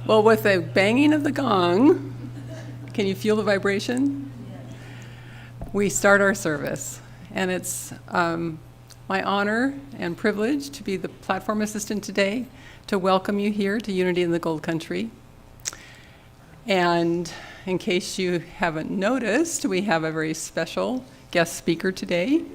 Well, with the banging of the gong, can you feel the vibration? We start our service, and it's my honor and privilege to be the platform assistant today to welcome you here to Unity in the Gold Country. And in case you haven't noticed, we have a very special guest speaker today.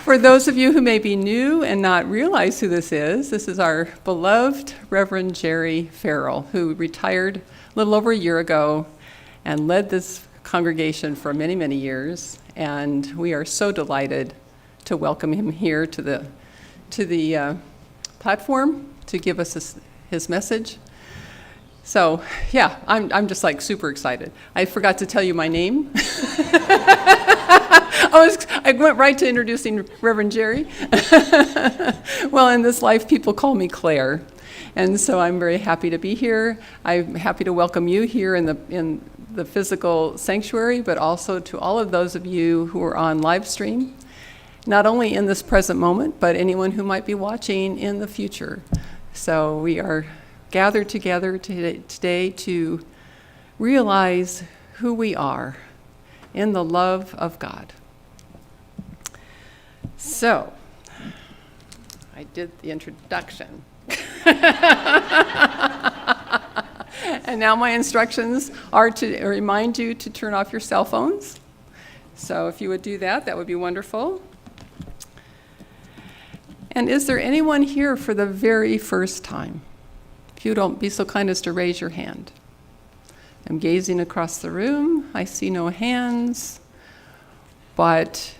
For those of you who may be new and not realize who this is our beloved Reverend Jere Farrell, who retired a little over a year ago and led this congregation for many, many years. And we are so delighted to welcome him here to the platform to give us his message. So, yeah, I'm just like super excited. I forgot to tell you my name. I went right to introducing Reverend Jere. Well, in this life, people call me Claire. And so I'm very happy to be here. I'm happy to welcome you here in the physical sanctuary, but also to all of those of you who are on live stream, not only in this present moment, but anyone who might be watching in the future. So we are gathered together today to realize who we are in the love of God. So, I did the introduction. And now my instructions are to remind you to turn off your cell phones. So if you would do that, that would be wonderful. And is there anyone here for the very first time? If you don't be so kind as to raise your hand. I'm gazing across the room. I see no hands. But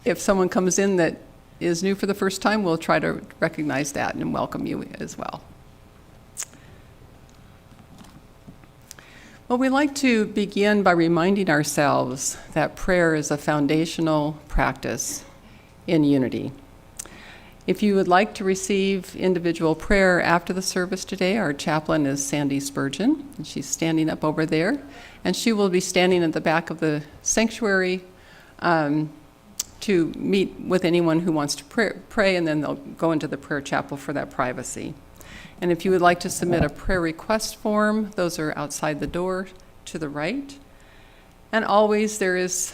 if someone comes in that is new for the first time, we'll try to recognize that and welcome you as well. Well, we like to begin by reminding ourselves that prayer is a foundational practice in unity. If you would like to receive individual prayer after the service today, our chaplain is Sandy Spurgeon, and she's standing up over there, and she will be standing at the back of the sanctuary to meet with anyone who wants to pray, and then they'll go into the prayer chapel for that privacy. And if you would like to submit a prayer request form, those are outside the door to the right. And always there is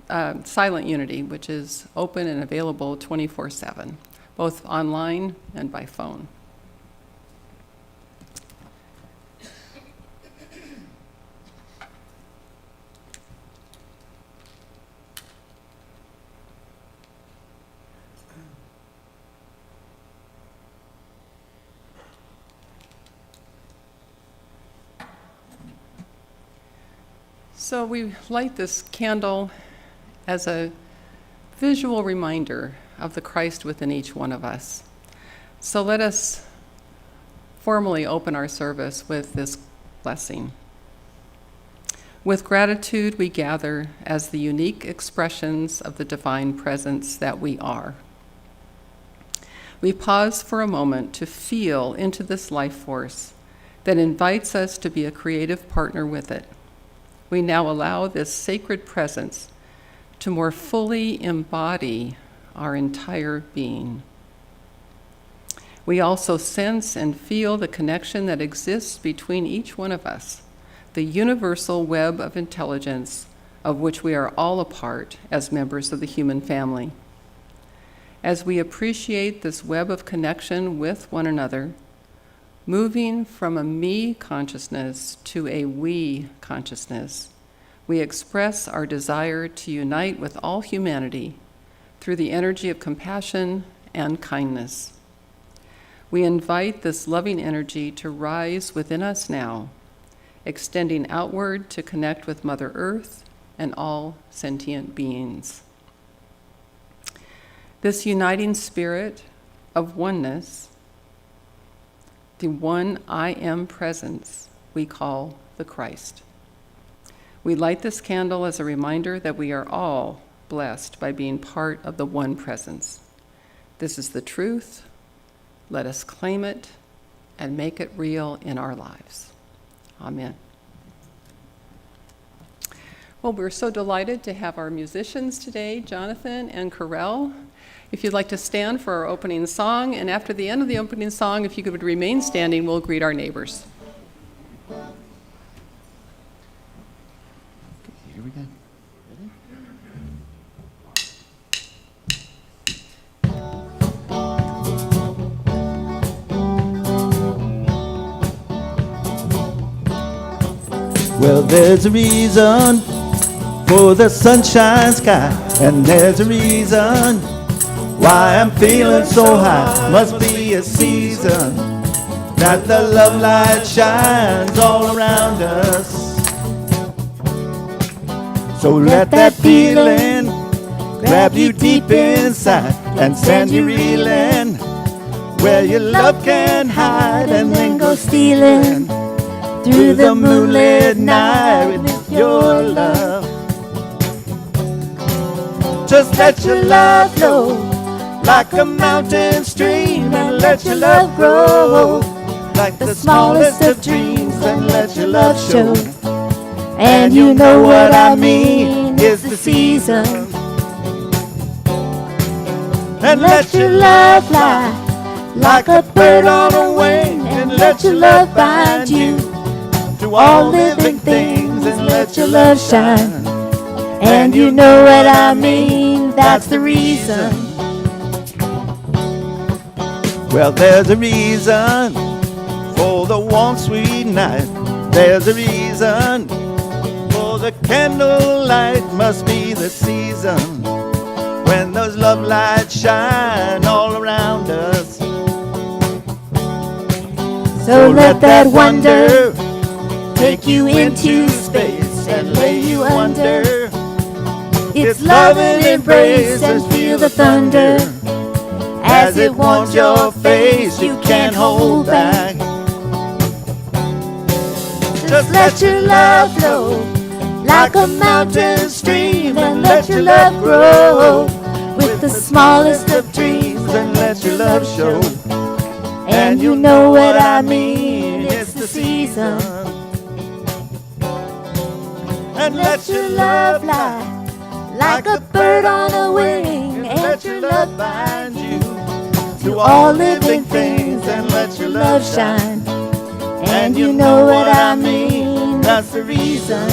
Silent Unity, which is open and available 24/7, both online and by phone. So we light this candle as a visual reminder of the Christ within each one of us. So let us formally open our service with this blessing. With gratitude, we gather as the unique expressions of the divine presence that we are. We pause for a moment to feel into this life force that invites us to be a creative partner with it. We now allow this sacred presence to more fully embody our entire being. We also sense and feel the connection that exists between each one of us, the universal web of intelligence of which we are all a part as members of the human family. As we appreciate this web of connection with one another, moving from a me consciousness to a we consciousness, we express our desire to unite with all humanity through the energy of compassion and kindness. We invite this loving energy to rise within us now, extending outward to connect with Mother Earth and all sentient beings. This uniting spirit of oneness, the one I am presence, we call the Christ. We light this candle as a reminder that we are all blessed by being part of the one presence. This is the truth. Let us claim it and make it real in our lives. Amen. Well, we're so delighted to have our musicians today, Jonathan and Karel. if you'd like to stand for our opening song, and after the end of the opening song, if you could remain standing, we'll greet our neighbors. Here we go. Well, there's a reason for the sunshine sky, and there's a reason why I'm feeling so high. Must be a season that the love light shines all around us. So let that feeling grab you deep inside and send you reeling where your love can hide, and then go stealing through the moonlit night with your love. Just let your love flow like a mountain stream, and let your love grow like the smallest of dreams, and let your love show. And you know what I mean, it's the season. And let your love fly like a bird on a wing, and let your love bind you to all living things, and let your love shine. And you know what I mean, that's the reason. Well, there's a reason for the warm, sweet night. There's a reason for the candlelight. Must be the season when those love lights shine all around us. So let that wonder take you into space and lay you under its loving embrace, and feel the thunder as it warms your face. You can't hold back. Just let your love flow like a mountain stream, and let your love grow with the smallest of dreams, and let your love show. And you know what I mean, it's the season. And let your love fly like a bird on a wing, and let your love bind you to all living things, and let your love shine. And you know what I mean, that's the reason.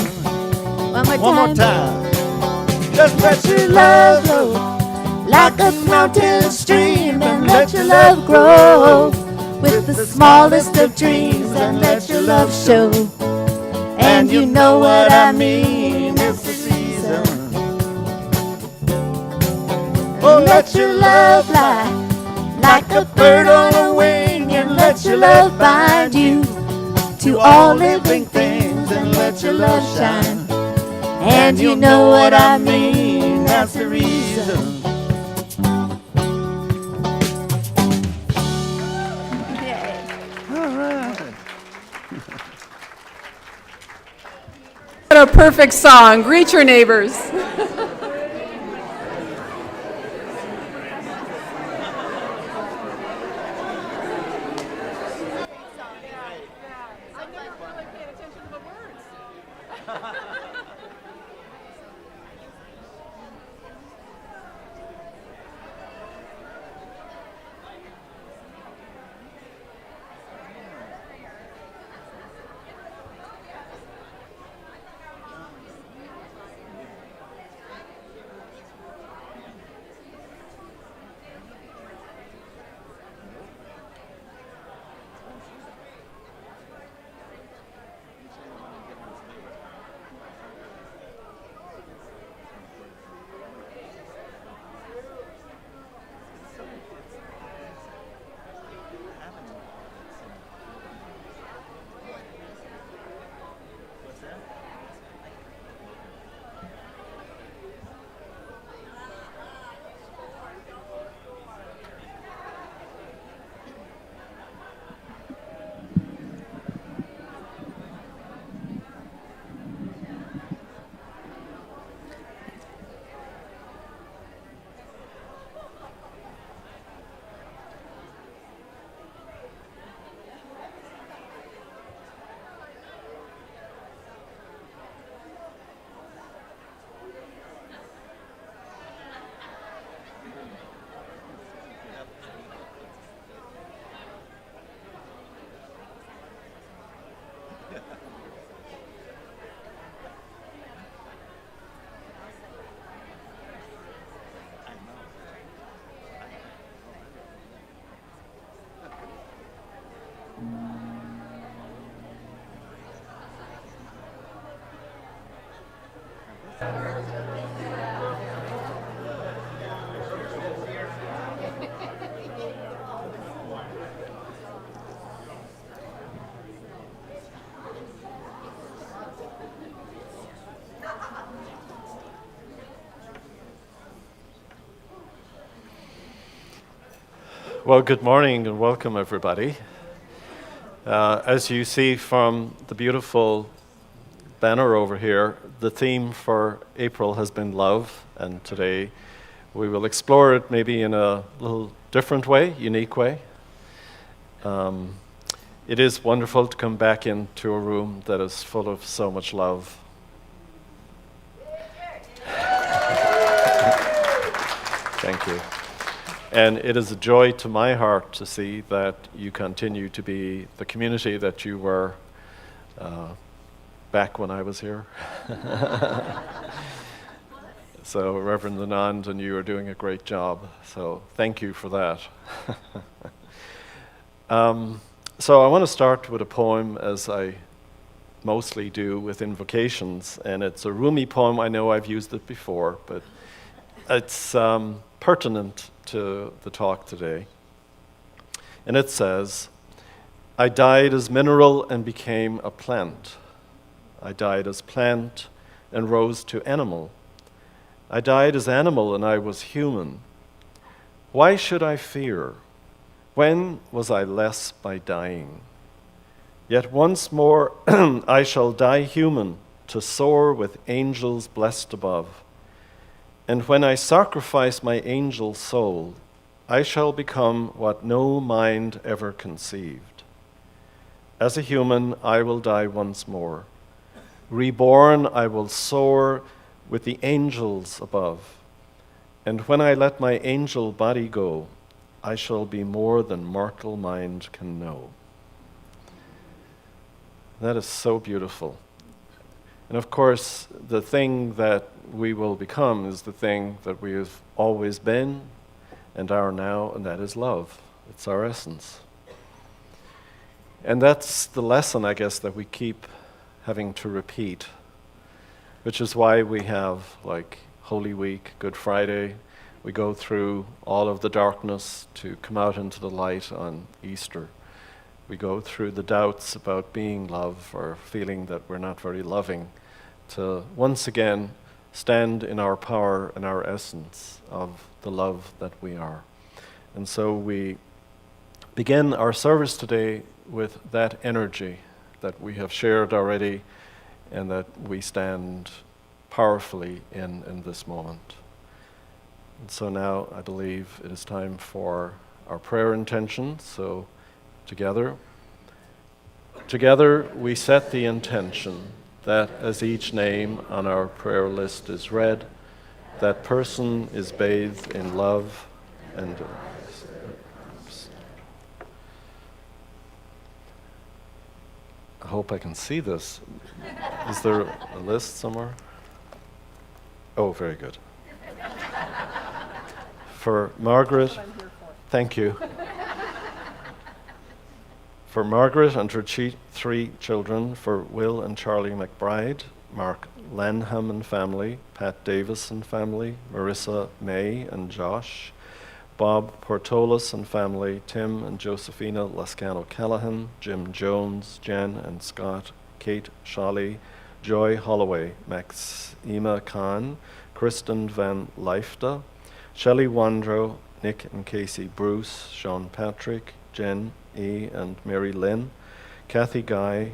One more time. Just let your love flow like a mountain stream, and let your love grow with the smallest of dreams, and let your love show. And you know what I mean, it's the season. Oh, let your love fly like a bird on a wing, and let your love bind you to all living things, and let your love shine. And you know what I mean, that's the reason. All right. What a perfect song. Greet your neighbors. Well, good morning and welcome, everybody. As you see from the beautiful banner over here, the theme for April has been love, and today we will explore it maybe in a little different way, unique way. It is wonderful to come back into a room that is full of so much love. Thank you. And it is a joy to my heart to see that you continue to be the community that you were back when I was here. So Reverend Anand and you are doing a great job. So thank you for that. So I want to start with a poem, as I mostly do with invocations. And it's a Rumi poem. I know I've used it before, but it's pertinent to the talk today. And it says, I died as mineral and became a plant. I died as plant and rose to animal. I died as animal and I was human. Why should I fear? When was I less by dying? Yet once more I shall die human to soar with angels blessed above. And when I sacrifice my angel soul, I shall become what no mind ever conceived. As a human, I will die once more. Reborn, I will soar with the angels above. And when I let my angel body go, I shall be more than mortal mind can know. That is so beautiful. And of course, the thing that we will become is the thing that we have always been and are now, and that is love. It's our essence. And that's the lesson, I guess, that we keep having to repeat, which is why we have, like, Holy Week, Good Friday. We go through all of the darkness to come out into the light on Easter. We go through the doubts about being love or feeling that we're not very loving, to once again stand in our power and our essence of the love that we are. And so we begin our service today with that energy that we have shared already and that we stand powerfully in this moment. And so now I believe it is time for our prayer intention. So together we set the intention that as each name on our prayer list is read, that person is bathed in love and I hope I can see this. Is there a list somewhere? Oh, very good. For Margaret, thank you. For Margaret and her three children, for Will and Charlie McBride, Mark Lanham and family, Pat Davis and family, Marissa May and Josh, Bob Portolas and family, Tim and Josephina Lascano Callahan, Jim Jones, Jen and Scott, Kate Shawley, Joy Holloway, Maxima Khan, Kristen Van Leifta, Shelley Wandrow, Nick and Casey Bruce, Sean Patrick, Jen E. and Mary Lynn, Kathy Guy,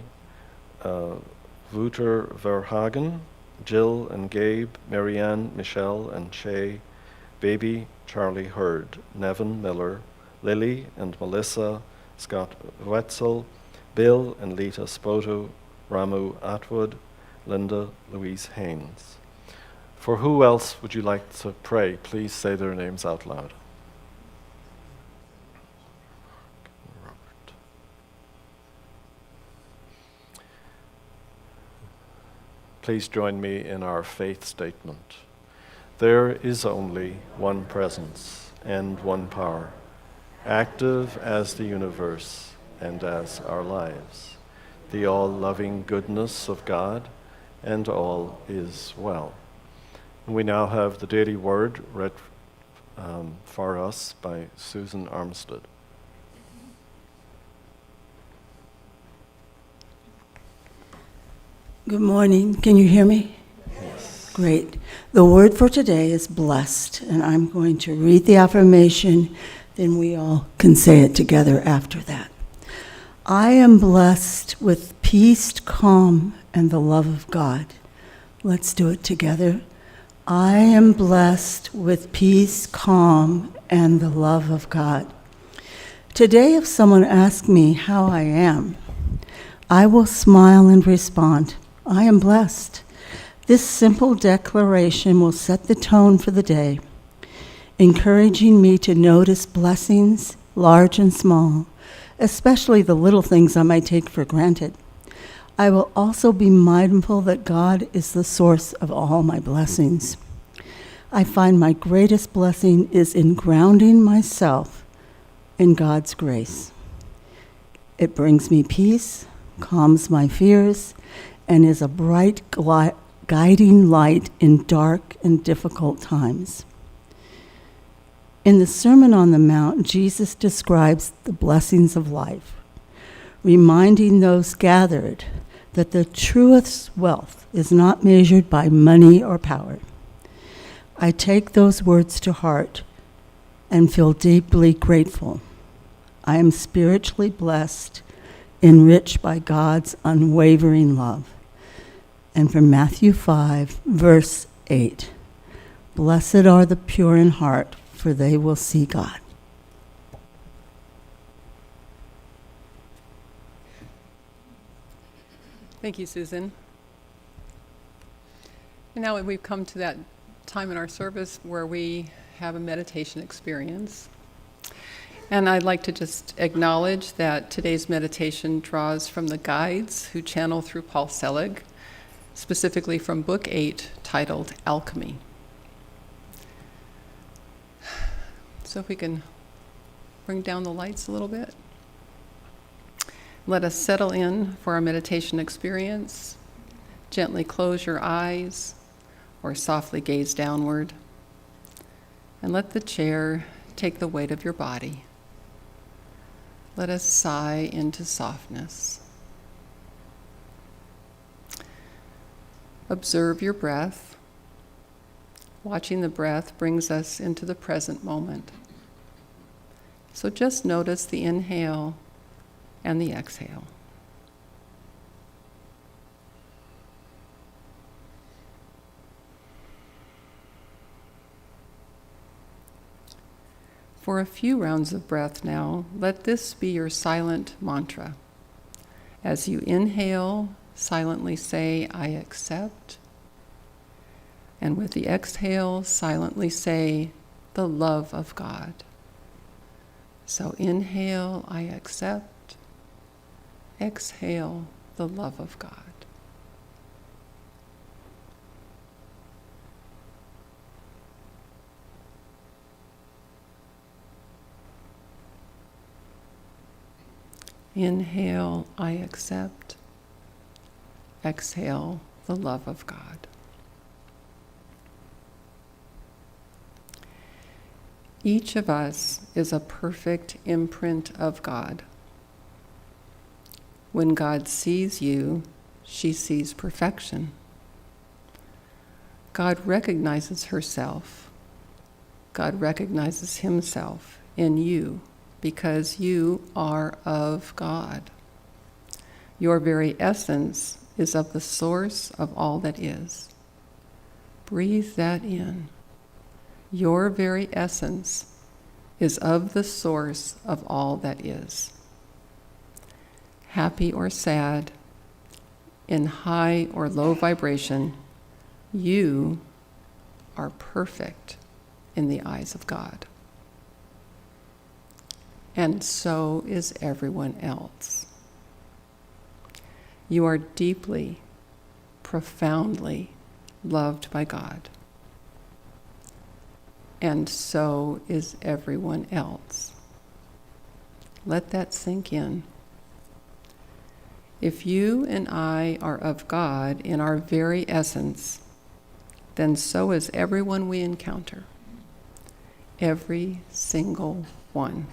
Wouter Verhagen, Jill and Gabe, Marianne, Michelle and Shay, Baby Charlie Hurd, Nevin Miller, Lily and Melissa, Scott Wetzel, Bill and Lita Spoto, Ramu Atwood, Linda Louise Haynes. For who else would you like to pray? Please say their names out loud. Please join me in our faith statement. There is only one presence and one power, active as the universe and as our lives, the all-loving goodness of God, and all is well. We now have the daily word read for us by Susan Armstead. Good morning. Can you hear me? Yes. Great. The word for today is blessed, and I'm going to read the affirmation Then we all can say it together after that. I am blessed with peace, calm, and the love of God. Let's do it together. I am blessed with peace, calm, and the love of God. Today, if someone asks me how I am, I will smile and respond, I am blessed. This simple declaration will set the tone for the day, encouraging me to notice blessings, large and small, especially the little things I might take for granted. I will also be mindful that God is the source of all my blessings. I find my greatest blessing is in grounding myself in God's grace. It brings me peace, calms my fears, and is a bright guiding light in dark and difficult times. In the Sermon on the Mount, Jesus describes the blessings of life, reminding those gathered that the truest wealth is not measured by money or power. I take those words to heart and feel deeply grateful. I am spiritually blessed, enriched by God's unwavering love. And from Matthew 5, verse 8, blessed are the pure in heart, for they will see God. Thank you, Susan. And now we've come to that time in our service where we have a meditation experience. And I'd like to just acknowledge that today's meditation draws from the guides who channel through Paul Selig, specifically from Book 8, titled Alchemy. So if we can bring down the lights a little bit. Let us settle in for our meditation experience. Gently close your eyes or softly gaze downward. And let the chair take the weight of your body. Let us sigh into softness. Observe your breath. Watching the breath brings us into the present moment. So just notice the inhale and the exhale. For a few rounds of breath now, let this be your silent mantra. As you inhale, silently say, I accept. And with the exhale, silently say, the love of God. So inhale, I accept. Exhale, the love of God. Inhale, I accept. Exhale, the love of God. Each of us is a perfect imprint of God. When God sees you, she sees perfection. God recognizes herself. God recognizes himself in you because you are of God. Your very essence is of the source of all that is. Breathe that in. Your very essence is of the source of all that is. Happy or sad, in high or low vibration, you are perfect in the eyes of God. And so is everyone else. You are deeply, profoundly loved by God. And so is everyone else. Let that sink in. If you and I are of God in our very essence, then so is everyone we encounter. Every single one.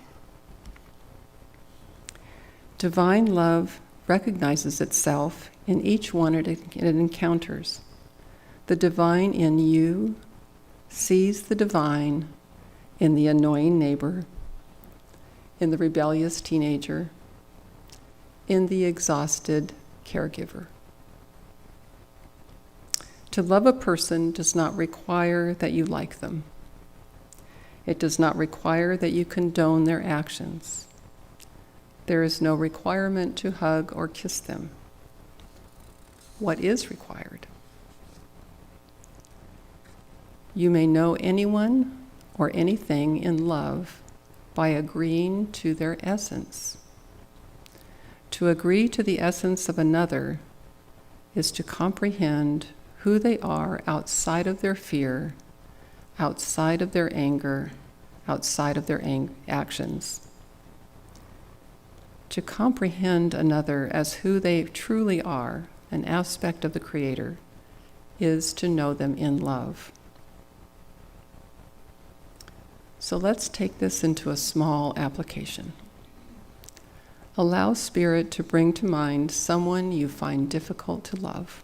Divine love recognizes itself in each one it encounters. The divine in you sees the divine in the annoying neighbor in the rebellious teenager, in the exhausted caregiver. To love a person does not require that you like them. It does not require that you condone their actions. There is no requirement to hug or kiss them. What is required? You may know anyone or anything in love by agreeing to their essence. To agree to the essence of another is to comprehend who they are outside of their fear, outside of their anger, outside of their actions. To comprehend another as who they truly are, an aspect of the Creator, is to know them in love. So let's take this into a small application. Allow Spirit to bring to mind someone you find difficult to love.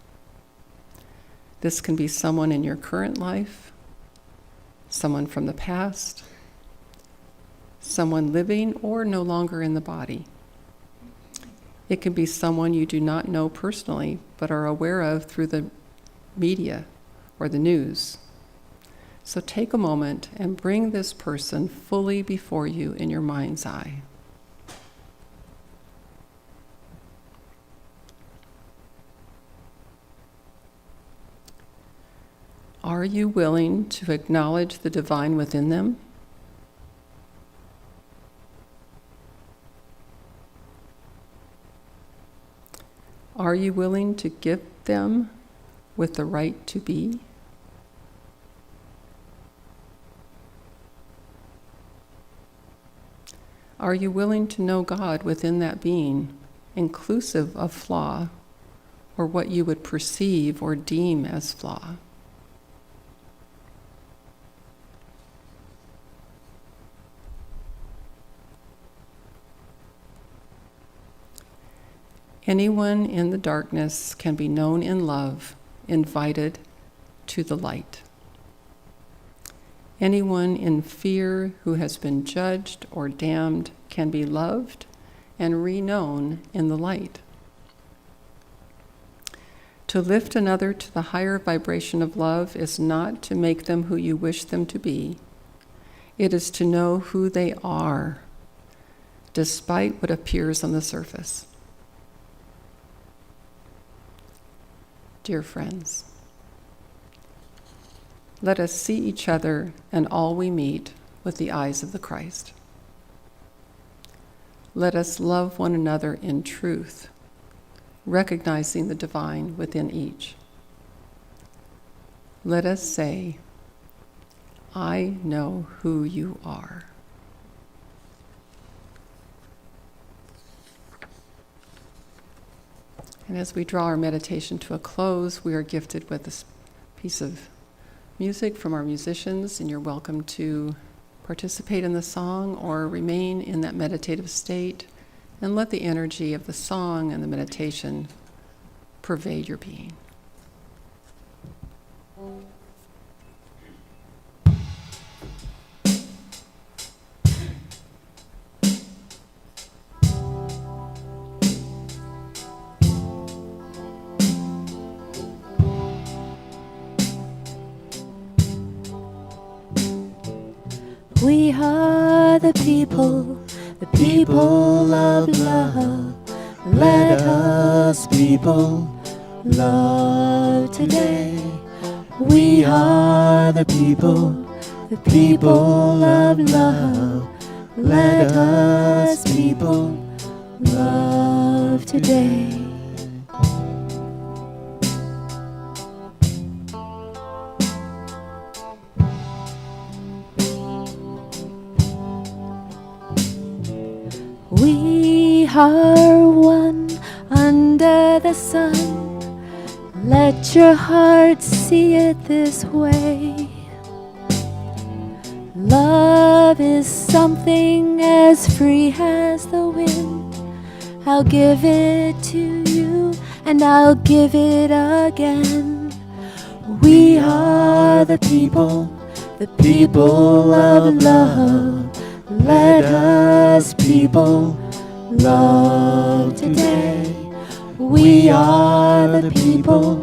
This can be someone in your current life, someone from the past, someone living or no longer in the body. It can be someone you do not know personally, but are aware of through the media or the news. So take a moment and bring this person fully before you in your mind's eye. Are you willing to acknowledge the divine within them? Are you willing to gift them with the right to be? Are you willing to know God within that being, inclusive of flaw, or what you would perceive or deem as flaw? Anyone in the darkness can be known in love, invited to the light. Anyone in fear who has been judged or damned can be loved and reknown in the light. To lift another to the higher vibration of love is not to make them who you wish them to be. It is to know who they are, despite what appears on the surface. Dear friends, let us see each other and all we meet with the eyes of the Christ. Let us love one another in truth, recognizing the divine within each. Let us say, I know who you are. And as we draw our meditation to a close, we are gifted with this piece of music from our musicians, and you're welcome to participate in the song or remain in that meditative state and let the energy of the song and the meditation pervade your being. We are the people of love. Let us, people, love today. We are the people of love. Let us, people, love today. We are one under the sun. Let your heart see it this way. Love is something as free as the wind. I'll give it to you and I'll give it again. We are the people of love. Let us us people love today. We are the people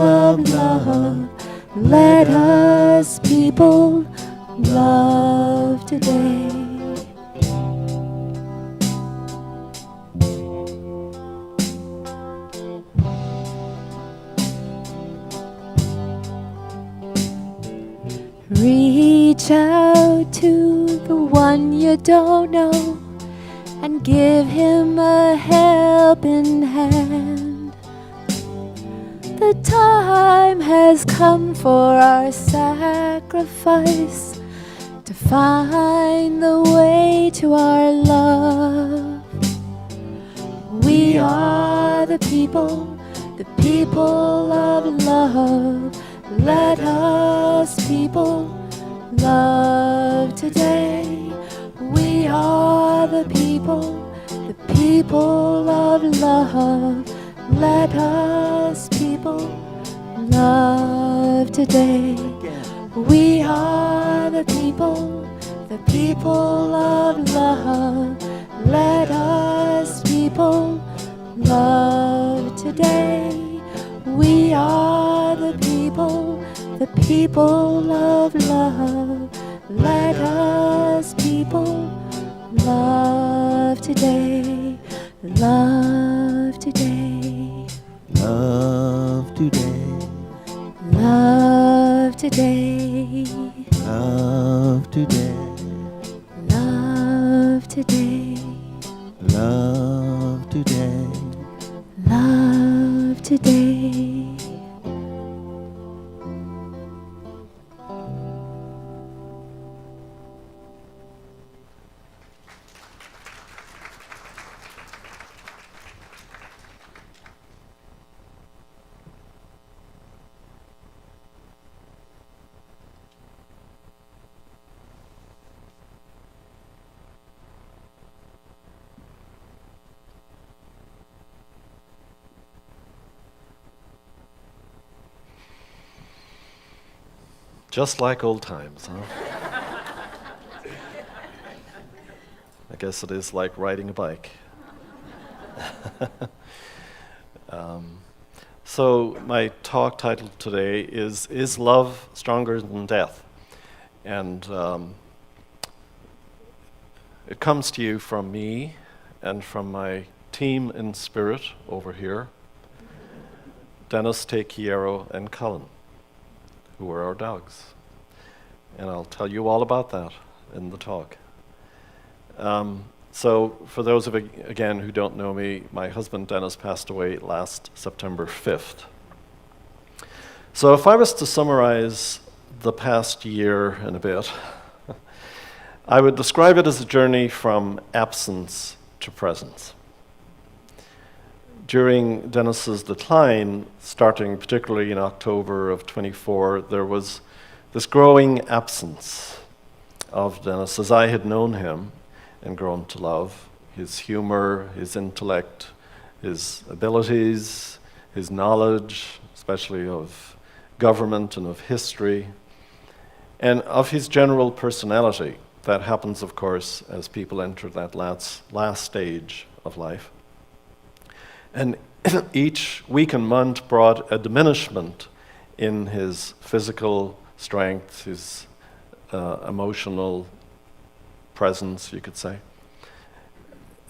of love. Let us people love today. Reach out to the one you don't know and give him a helping hand. The time has come for our sacrifice to find the way to our love. We are the people of love. Let us people love today. We are the people of love. Let us people love today. We are the people of love. Let us people love today. We are the people of love. Let us people love today. Love today. Love today. Love today. Love today. Love today. Love today. Love today. Just like old times, huh? I guess it is like riding a bike. So my talk title today is Love Stronger Than Death? And it comes to you from me and from my team in spirit over here, Dennis, Tekiero, and Cullen, who are our dogs. And I'll tell you all about that in the talk. So for those of you, again, who don't know me, my husband Dennis passed away last September 5th. So if I was to summarize the past year in a bit, I would describe it as a journey from absence to presence. During Dennis's decline, starting particularly in October of 24, there was this growing absence of Dennis as I had known him and grown to love. His humor, his intellect, his abilities, his knowledge, especially of government and of history, and of his general personality. That happens, of course, as people enter that last stage of life. And each week and month brought a diminishment in his physical strength, his emotional presence, you could say.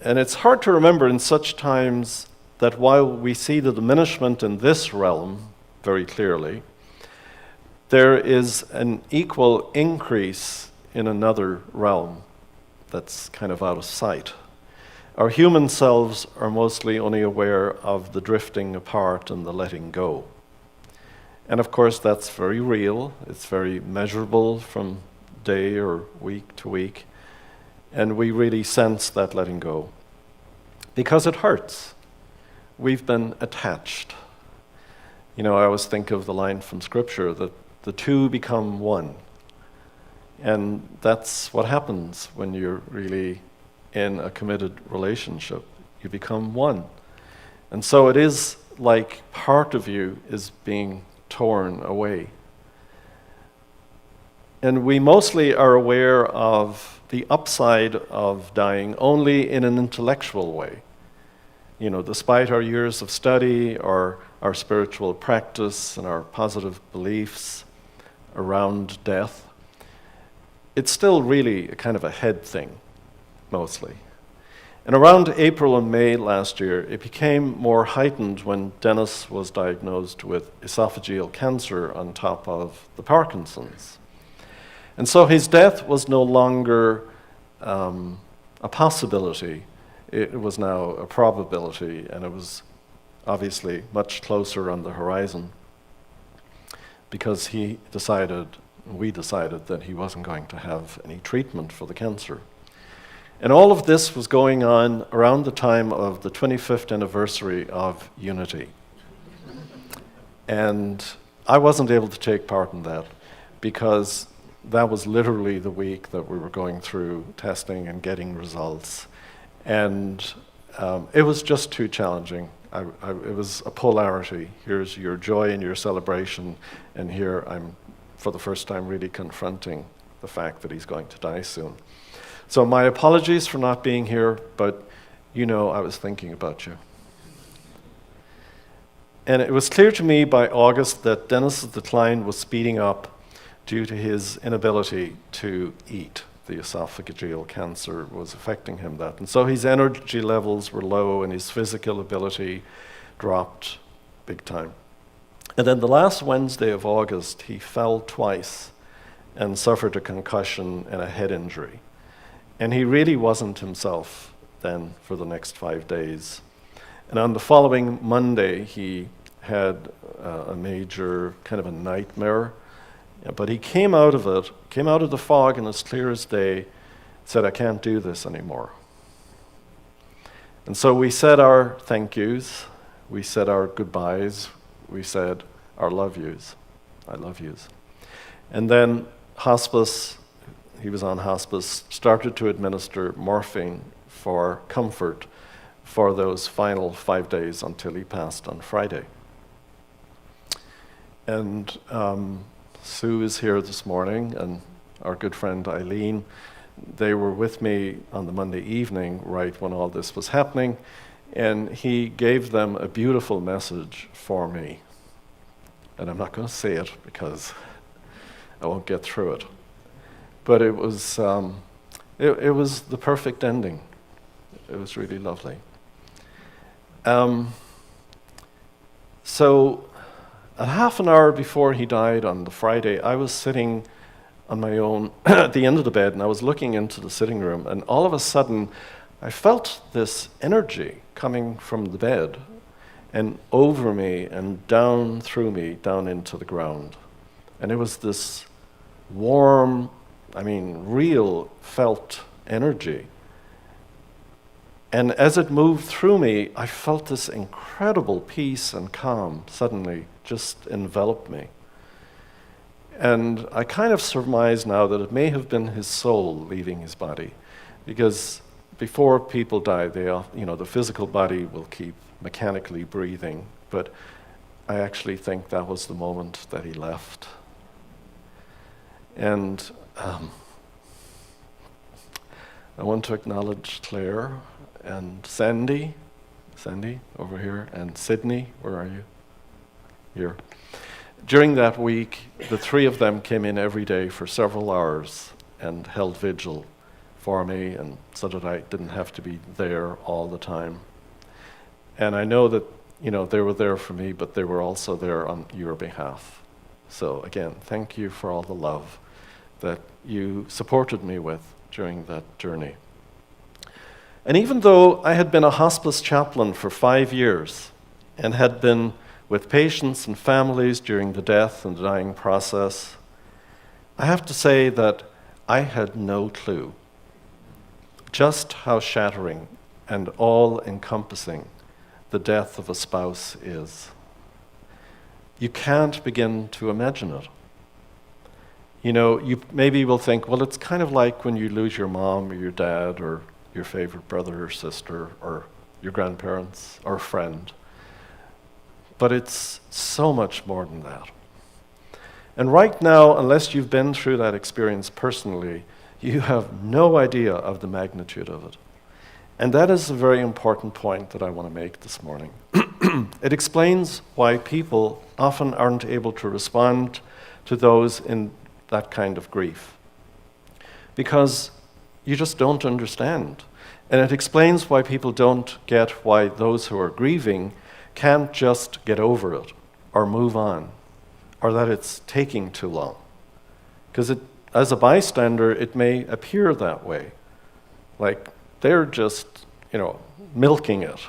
And it's hard to remember in such times that while we see the diminishment in this realm very clearly, there is an equal increase in another realm that's kind of out of sight. Our human selves are mostly only aware of the drifting apart and the letting go. And of course, that's very real. It's very measurable from day or week to week. And we really sense that letting go. Because it hurts. We've been attached. You know, I always think of the line from Scripture that the two become one. And that's what happens when you're really in a committed relationship. You become one. And so it is like part of you is being torn away. And we mostly are aware of the upside of dying only in an intellectual way. You know, despite our years of study or our spiritual practice and our positive beliefs around death, it's still really a kind of a head thing, mostly. And around April and May last year, it became more heightened when Dennis was diagnosed with esophageal cancer on top of the Parkinson's. And so his death was no longer a possibility. It was now a probability, and it was obviously much closer on the horizon because we decided that he wasn't going to have any treatment for the cancer. And all of this was going on around the time of the 25th anniversary of Unity. And I wasn't able to take part in that because that was literally the week that we were going through testing and getting results. And it was just too challenging. It was a polarity. Here's your joy and your celebration, and here I'm, for the first time, really confronting the fact that he's going to die soon. So my apologies for not being here, but you know I was thinking about you. And it was clear to me by August that Dennis's decline was speeding up due to his inability to eat. The esophageal cancer was affecting him that. And so his energy levels were low and his physical ability dropped big time. And then the last Wednesday of August, he fell twice and suffered a concussion and a head injury. And he really wasn't himself then for the next 5 days. And on the following Monday, he had a major kind of a nightmare. But he came out of the fog, and as clear as day, said, I can't do this anymore. And so we said our thank yous, we said our goodbyes, we said our love yous, I love yous. And then hospice, he was on hospice, started to administer morphine for comfort for those final 5 days until he passed on Friday. And Sue is here this morning, and our good friend Eileen. They were with me on the Monday evening, right when all this was happening, and he gave them a beautiful message for me. And I'm not going to say it because I won't get through it. But it was the perfect ending. It was really lovely. So a half an hour before he died on the Friday, I was sitting on my own at the end of the bed, and I was looking into the sitting room, and all of a sudden, I felt this energy coming from the bed and over me and down through me, down into the ground. And it was this warm, real felt energy. And as it moved through me, I felt this incredible peace and calm suddenly just envelop me. And I kind of surmise now that it may have been his soul leaving his body, because before people die, the physical body will keep mechanically breathing, but I actually think that was the moment that he left. And I want to acknowledge Claire and Sandy over here, and Sydney, where are you? Here. During that week, the three of them came in every day for several hours and held vigil for me, and so that I didn't have to be there all the time. And I know that, they were there for me, but they were also there on your behalf. So again, thank you for all the love that you supported me with during that journey. And even though I had been a hospice chaplain for 5 years and had been with patients and families during the death and dying process, I have to say that I had no clue just how shattering and all-encompassing the death of a spouse is. You can't begin to imagine it. You maybe will think, well, it's kind of like when you lose your mom or your dad or your favorite brother or sister or your grandparents or friend. But it's so much more than that. And right now, unless you've been through that experience personally, you have no idea of the magnitude of it. And that is a very important point that I want to make this morning. It explains why people often aren't able to respond to those in that kind of grief. Because you just don't understand. And it explains why people don't get why those who are grieving can't just get over it or move on, or that it's taking too long. Because as a bystander, it may appear that way. Like they're just, milking it.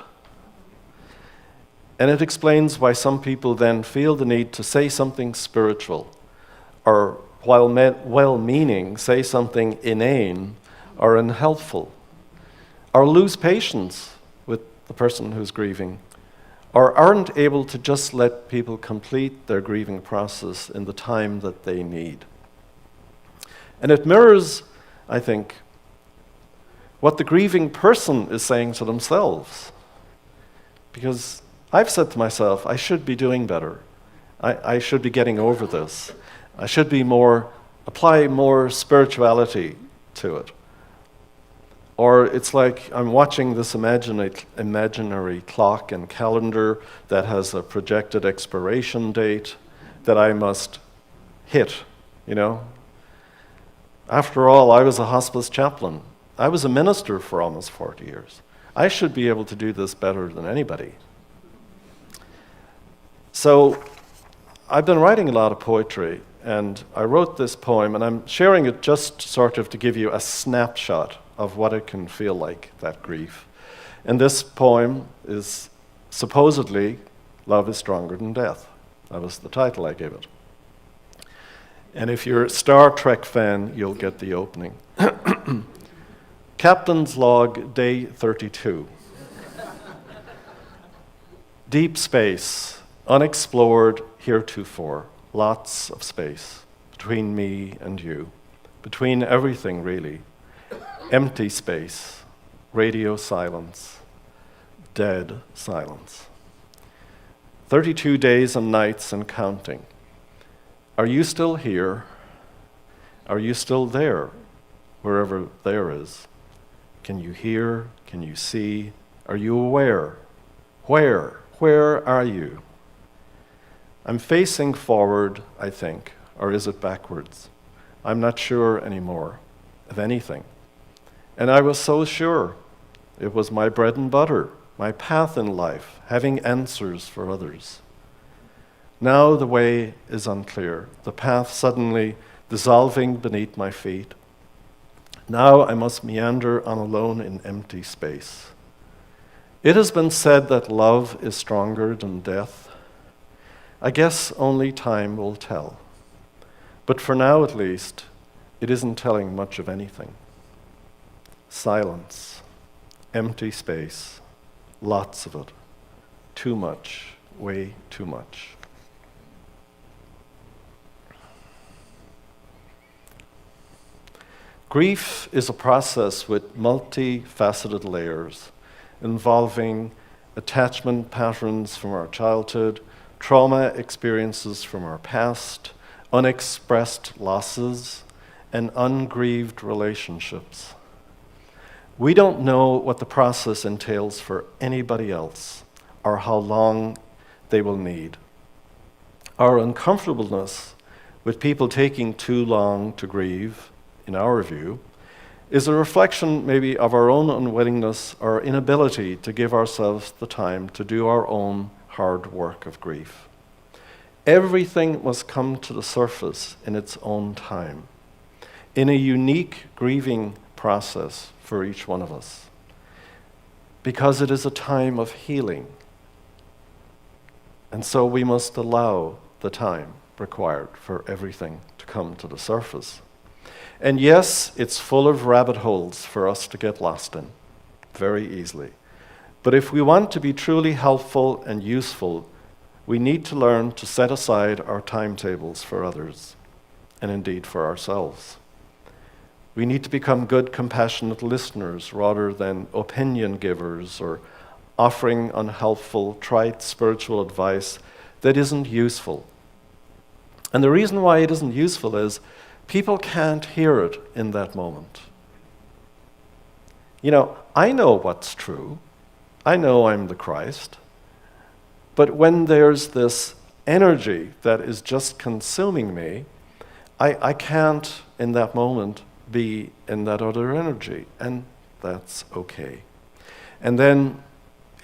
And it explains why some people then feel the need to say something spiritual, or while well-meaning, say something inane or unhelpful, or lose patience with the person who's grieving, or aren't able to just let people complete their grieving process in the time that they need. And it mirrors, I think, what the grieving person is saying to themselves. Because I've said to myself, I should be doing better. I should be getting over this. I should be apply more spirituality to it. Or it's like I'm watching this imaginary clock and calendar that has a projected expiration date that I must hit, After all, I was a hospice chaplain. I was a minister for almost 40 years. I should be able to do this better than anybody. So I've been writing a lot of poetry, and I wrote this poem, and I'm sharing it just sort of to give you a snapshot of what it can feel like, that grief. And this poem is supposedly Love is Stronger Than Death. That was the title I gave it. And if you're a Star Trek fan, you'll get the opening. Captain's Log, Day 32. Deep space, unexplored heretofore, lots of space between me and you, between everything really. Empty space, radio silence, dead silence. 32 days and nights and counting. Are you still here? Are you still there, wherever there is? Can you hear? Can you see? Are you aware? Where? Where are you? I'm facing forward, I think, or is it backwards? I'm not sure anymore of anything. And I was so sure. It was my bread and butter, my path in life, having answers for others. Now the way is unclear, the path suddenly dissolving beneath my feet. Now I must meander on alone in empty space. It has been said that love is stronger than death. I guess only time will tell. But for now at least, it isn't telling much of anything. Silence, empty space, lots of it, too much, way too much. Grief is a process with multifaceted layers involving attachment patterns from our childhood, trauma experiences from our past, unexpressed losses, and ungrieved relationships. We don't know what the process entails for anybody else or how long they will need. Our uncomfortableness with people taking too long to grieve, in our view, is a reflection maybe of our own unwillingness or inability to give ourselves the time to do our own hard work of grief. Everything must come to the surface in its own time, in a unique grieving process for each one of us, because it is a time of healing. And so we must allow the time required for everything to come to the surface. And yes, it's full of rabbit holes for us to get lost in, very easily. But if we want to be truly helpful and useful, we need to learn to set aside our timetables for others, and indeed for ourselves. We need to become good, compassionate listeners rather than opinion givers or offering unhelpful, trite spiritual advice that isn't useful. And the reason why it isn't useful is people can't hear it in that moment. You know, I know what's true. I know I'm the Christ. But when there's this energy that is just consuming me, I can't, in that moment, be in that other energy. And that's okay. And then,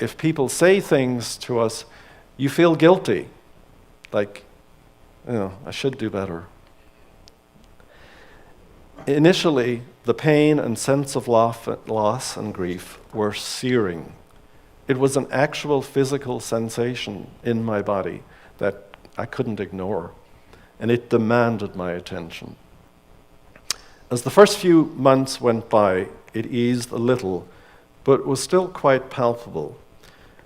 if people say things to us, you feel guilty. Like, you know, I should do better. Initially, the pain and sense of loss and grief were searing. It was an actual physical sensation in my body that I couldn't ignore, and it demanded my attention. As the first few months went by, it eased a little, but was still quite palpable.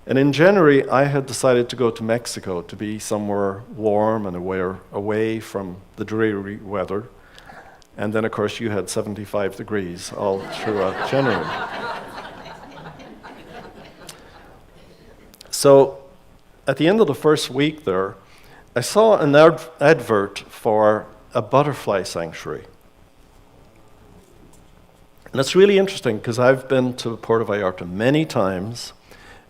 And in January, I had decided to go to Mexico to be somewhere warm and away from the dreary weather. And then, of course, you had 75 degrees all throughout January. So, at the end of the first week there, I saw an advert for a butterfly sanctuary. And it's really interesting because I've been to Puerto Vallarta many times.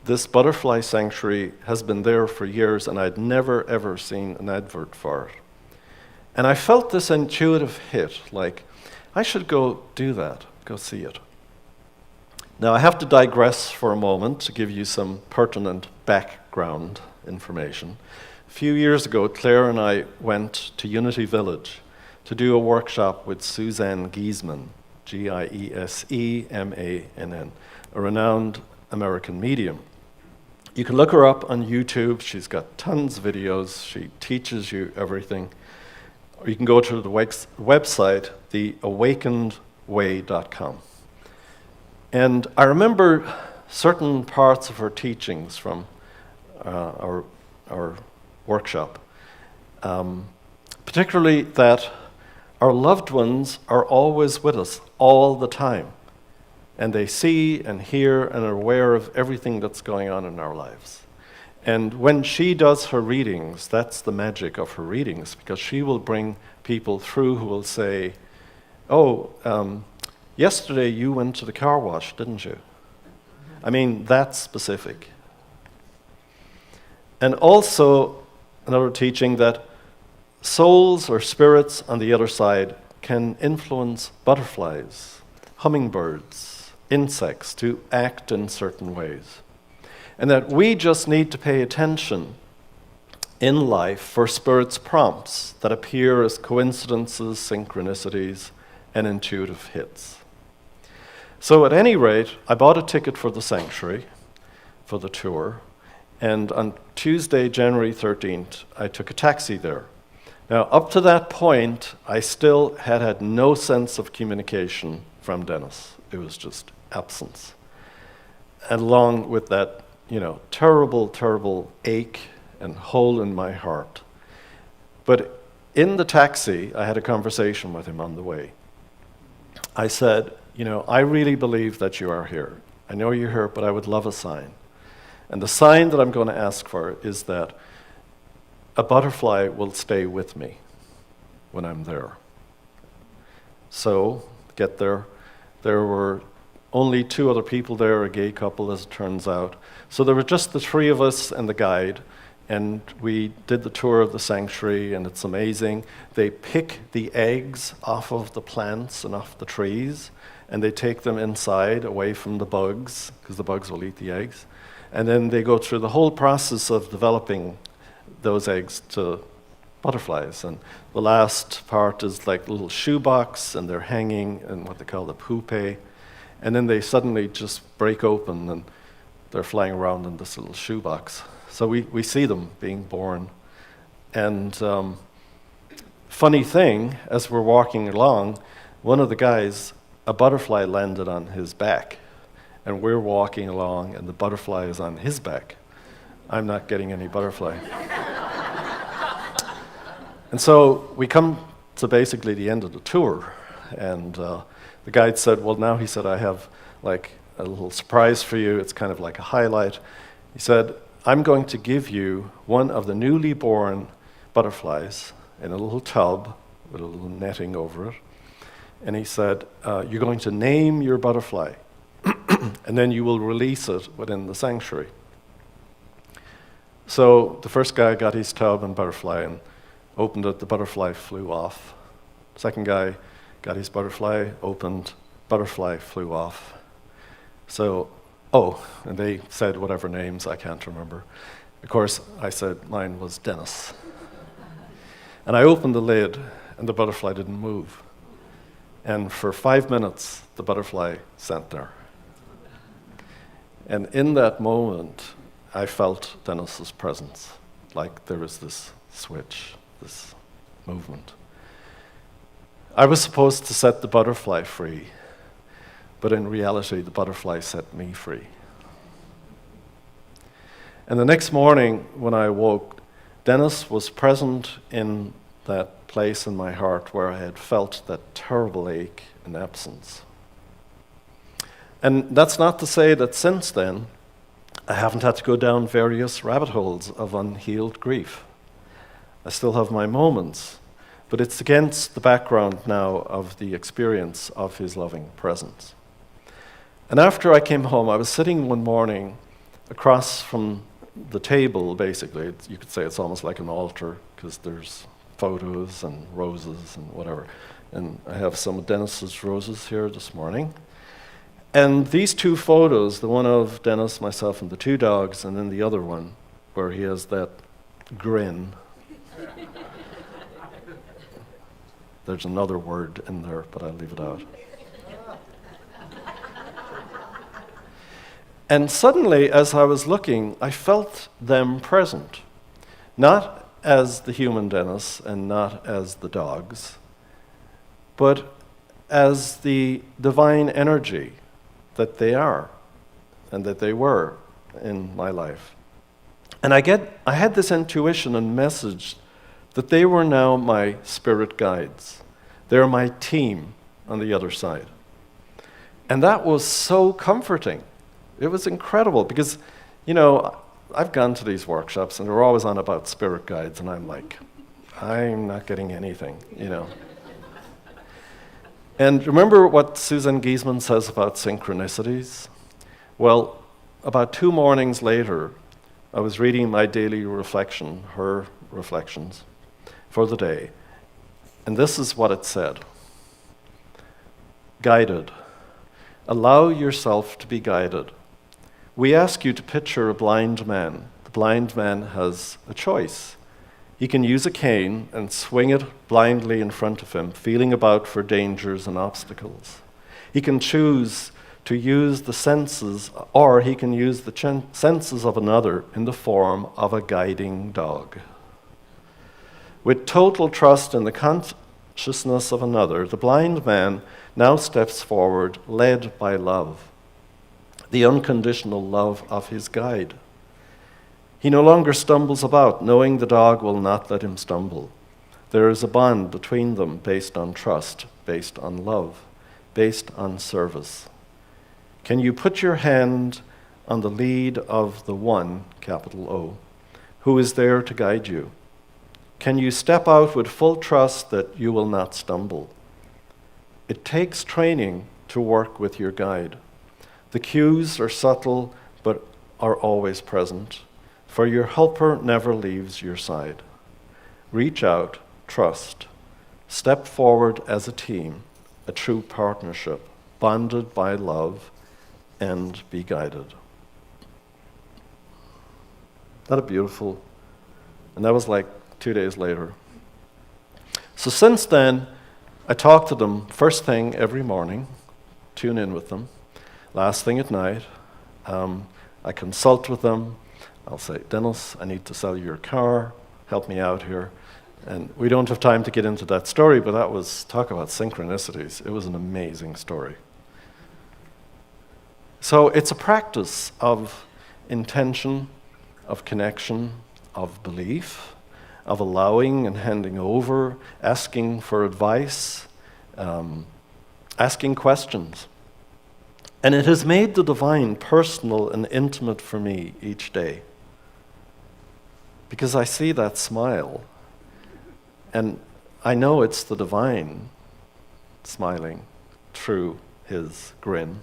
This butterfly sanctuary has been there for years, and I'd never, ever seen an advert for it. And I felt this intuitive hit, like, I should go do that, go see it. Now, I have to digress for a moment to give you some pertinent background information. A few years ago, Claire and I went to Unity Village to do a workshop with Suzanne Giesman, Giesemann, a renowned American medium. You can look her up on YouTube. She's got tons of videos. She teaches you everything. Or you can go to the website, theawakenedway.com. And I remember certain parts of her teachings from our workshop, particularly that our loved ones are always with us all the time. And they see and hear and are aware of everything that's going on in our lives. And when she does her readings, that's the magic of her readings, because she will bring people through who will say, yesterday you went to the car wash, didn't you? I mean, that's specific. And also another teaching that souls or spirits on the other side can influence butterflies, hummingbirds, insects to act in certain ways. And that we just need to pay attention in life for spirits' prompts that appear as coincidences, synchronicities, and intuitive hits. So at any rate, I bought a ticket for the sanctuary, for the tour, and on Tuesday, January 13th, I took a taxi there. Now, up to that point, I still had no sense of communication from Dennis. It was just absence. And along with that, terrible, terrible ache and hole in my heart. But in the taxi, I had a conversation with him on the way. I said, I really believe that you are here. I know you're here, but I would love a sign. And the sign that I'm going to ask for is that a butterfly will stay with me when I'm there. So, get there. There were only 2 other people there, a gay couple, as it turns out. So there were just the 3 of us and the guide, and we did the tour of the sanctuary, and it's amazing. They pick the eggs off of the plants and off the trees, and they take them inside, away from the bugs, because the bugs will eat the eggs. And then they go through the whole process of developing those eggs to butterflies. And the last part is like a little shoebox, and they're hanging in what they call the pupae. And then they suddenly just break open, and they're flying around in this little shoebox. So we see them being born. And funny thing, as we're walking along, one of the guys, a butterfly landed on his back. And we're walking along, and the butterfly is on his back. I'm not getting any butterfly. And so we come to basically the end of the tour, and the guide said, well, now, he said, I have like a little surprise for you. It's kind of like a highlight. He said, I'm going to give you one of the newly born butterflies in a little tub with a little netting over it. And he said, you're going to name your butterfly, and then you will release it within the sanctuary. So the first guy got his tub and butterfly and opened it, the butterfly flew off. Second guy got his butterfly, opened, butterfly flew off. So, and they said whatever names, I can't remember. Of course, I said mine was Dennis. And I opened the lid, and the butterfly didn't move. And for 5 minutes, the butterfly sat there. And in that moment, I felt Dennis's presence, like there was this switch, this movement. I was supposed to set the butterfly free, but in reality, the butterfly set me free. And the next morning, when I awoke, Dennis was present in that place in my heart where I had felt that terrible ache and absence. And that's not to say that since then, I haven't had to go down various rabbit holes of unhealed grief. I still have my moments, but it's against the background now of the experience of his loving presence. And after I came home, I was sitting one morning across from the table, basically. You could say it's almost like an altar, because there's photos and roses and whatever. And I have some of Dennis's roses here this morning. And these two photos, the one of Dennis, myself, and the two dogs, and then the other one, where he has that grin. There's another word in there, but I'll leave it out. And suddenly, as I was looking, I felt them present. Not as the human Dennis and not as the dogs, but as the divine energy that they are and that they were in my life. And I had this intuition and message that they were now my spirit guides. They're my team on the other side. And that was so comforting. It was incredible because, I've gone to these workshops and they're always on about spirit guides, and I'm like, I'm not getting anything, And remember what Susan Giesman says about synchronicities? Well, about 2 mornings later, I was reading my daily reflection, her reflections, for the day, and this is what it said. Guided. Allow yourself to be guided. We ask you to picture a blind man. The blind man has a choice. He can use a cane and swing it blindly in front of him, feeling about for dangers and obstacles. He can choose to use the senses, or he can use the senses of another in the form of a guiding dog. With total trust in the consciousness of another, the blind man now steps forward, led by love, the unconditional love of his guide. He no longer stumbles about, knowing the dog will not let him stumble. There is a bond between them based on trust, based on love, based on service. Can you put your hand on the lead of the one, capital O, who is there to guide you? Can you step out with full trust that you will not stumble? It takes training to work with your guide. The cues are subtle, but are always present, for your helper never leaves your side. Reach out, trust, step forward as a team, a true partnership, bonded by love, and be guided. Isn't that beautiful? And that was like 2 days later. So since then, I talk to them first thing every morning, tune in with them. Last thing at night, I consult with them. I'll say, Dennis, I need to sell your car. Help me out here. And we don't have time to get into that story, but that was, talk about synchronicities. It was an amazing story. So it's a practice of intention, of connection, of belief, of allowing and handing over, asking for advice, asking questions. And it has made the divine personal and intimate for me each day. Because I see that smile, And I know it's the divine smiling through his grin.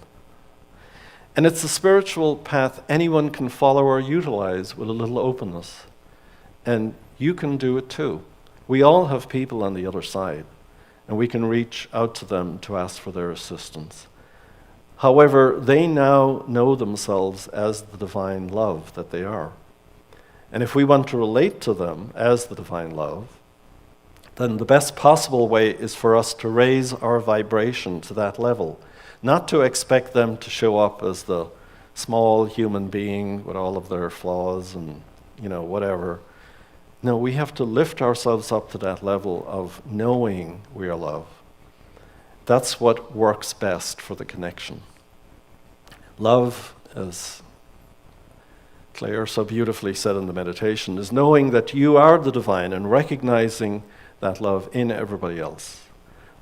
And it's a spiritual path anyone can follow or utilize with a little openness. And you can do it too. We all have people on the other side, and we can reach out to them to ask for their assistance. However, they now know themselves as the divine love that they are. And if we want to relate to them as the divine love, then the best possible way is for us to raise our vibration to that level, not to expect them to show up as the small human being with all of their flaws and, whatever. No, we have to lift ourselves up to that level of knowing we are love. That's what works best for the connection. Love, as Claire so beautifully said in the meditation, is knowing that you are the divine and recognizing that love in everybody else.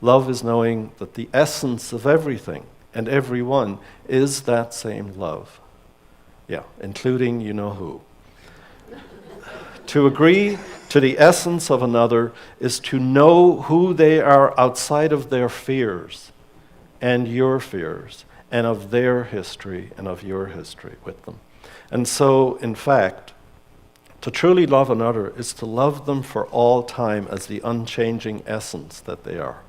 Love is knowing that the essence of everything and everyone is that same love. Yeah, including you know who. To agree to the essence of another is to know who they are outside of their fears and your fears and of their history and of your history with them. And so, in fact, to truly love another is to love them for all time as the unchanging essence that they are.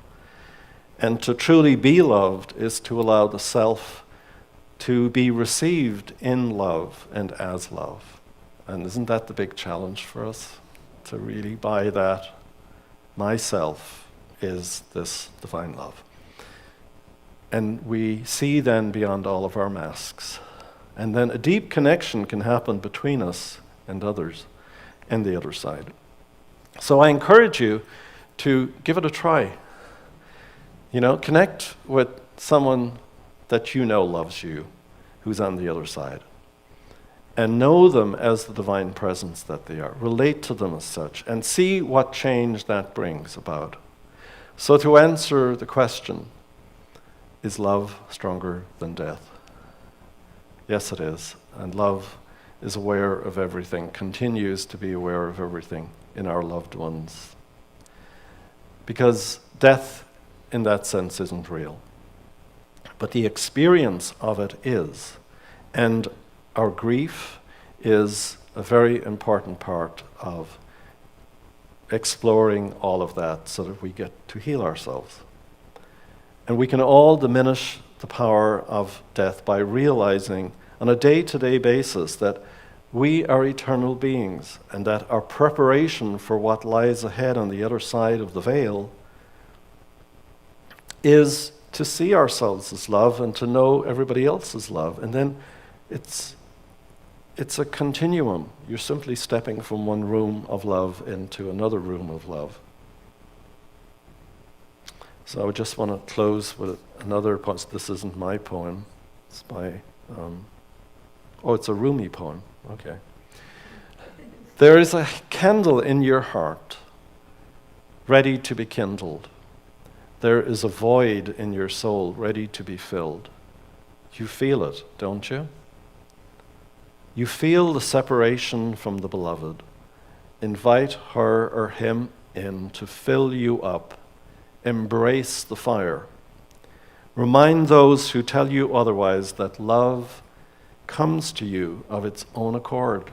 And to truly be loved is to allow the self to be received in love and as love. And isn't that the big challenge for us? To really buy that myself is this divine love. And we see then beyond all of our masks. And then a deep connection can happen between us and others and the other side. So I encourage you to give it a try. Connect with someone that you know loves you, who's on the other side. And know them as the divine presence that they are. Relate to them as such and see what change that brings about. So to answer the question, is love stronger than death? Yes, it is. And love is aware of everything, continues to be aware of everything in our loved ones. Because death, in that sense, isn't real. But the experience of it is. And our grief is a very important part of exploring all of that so that we get to heal ourselves. And we can all diminish the power of death by realizing on a day-to-day basis that we are eternal beings and that our preparation for what lies ahead on the other side of the veil is to see ourselves as love and to know everybody else as love. And then it's a continuum. You're simply stepping from one room of love into another room of love. So I would just want to close with another poem. This isn't my poem. It's by, it's a Rumi poem. Okay. There is a candle in your heart, ready to be kindled. There is a void in your soul, ready to be filled. You feel it, don't you? You feel the separation from the beloved. Invite her or him in to fill you up. Embrace the fire. Remind those who tell you otherwise that love comes to you of its own accord,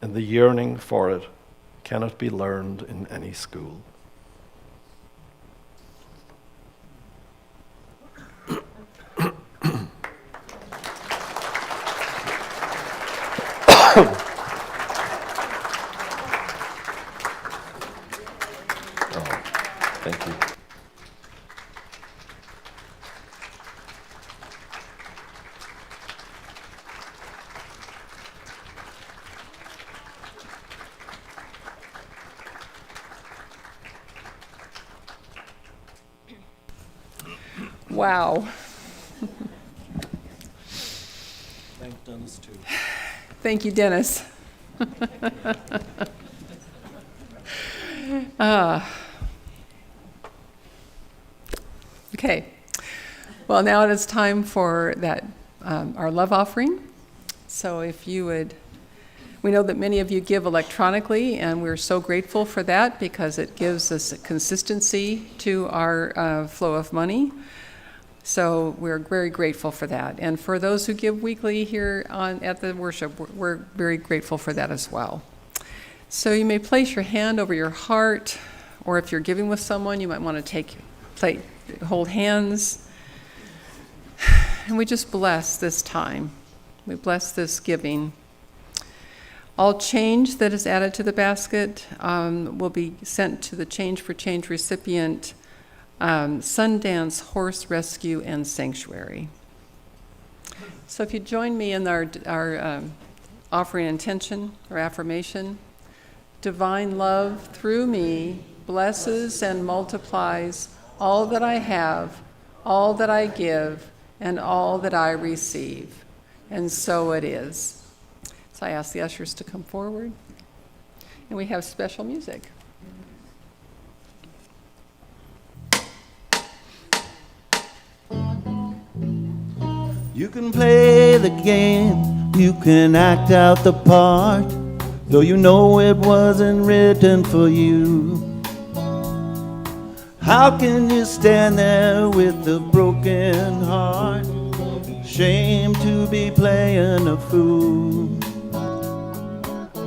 and the yearning for it cannot be learned in any school. Thank you. Wow. Thank Dennis too. Thank you, Dennis. Okay. Well, now it is time for that our love offering. So if you would We know that many of you give electronically, and we're so grateful for that because it gives us a consistency to our flow of money. So we're very grateful for that. And for those who give weekly here at the worship, we're very grateful for that as well. So you may place your hand over your heart, or if you're giving with someone, you might want to hold hands. And we just bless this time. We bless this giving. All change that is added to the basket will be sent to the Change for Change recipient, Sundance Horse Rescue and Sanctuary. So if you join me in our offering intention or affirmation, divine love through me blesses and multiplies all that I have, all that I give, and all that I receive. And so it is. So I ask the ushers to come forward. And we have special music. You can play the game, you can act out the part, though you know it wasn't written for you. How can you stand there with a broken heart? Shame to be playing a fool.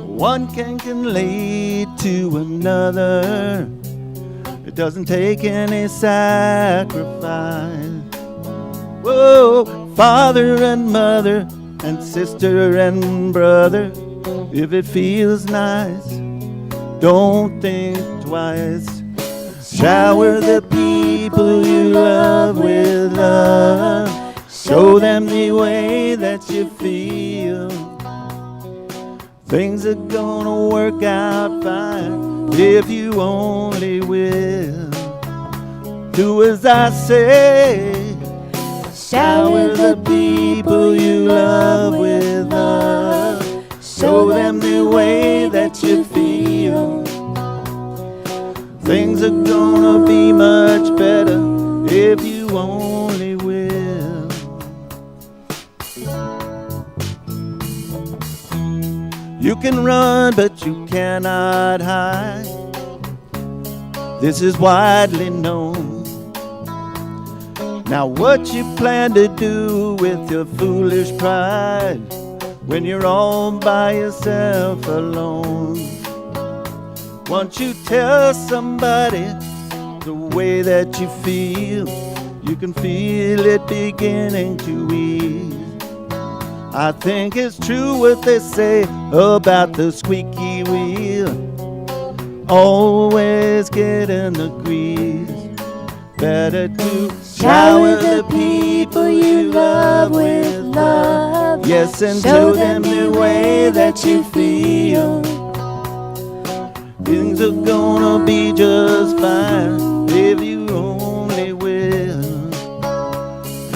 One can lead to another. It doesn't take any sacrifice. Whoa, father and mother and sister and brother. If it feels nice, don't think twice. Shower the people you love with love. Show them the way that you feel. Things are gonna work out fine if you only will. Do as I say. Shower the people you love with love. Show them the way that you feel. Things are gonna be much better if you only will. You can run, but you cannot hide. This is widely known. Now what you plan to do with your foolish pride when you're all by yourself alone? Once you tell somebody the way that you feel, you can feel it beginning to ease. I think it's true what they say about the squeaky wheel, always getting the grease. Better to shower the people you love with love. Yes, and show them the way that you feel. Things are gonna be just fine if you only will.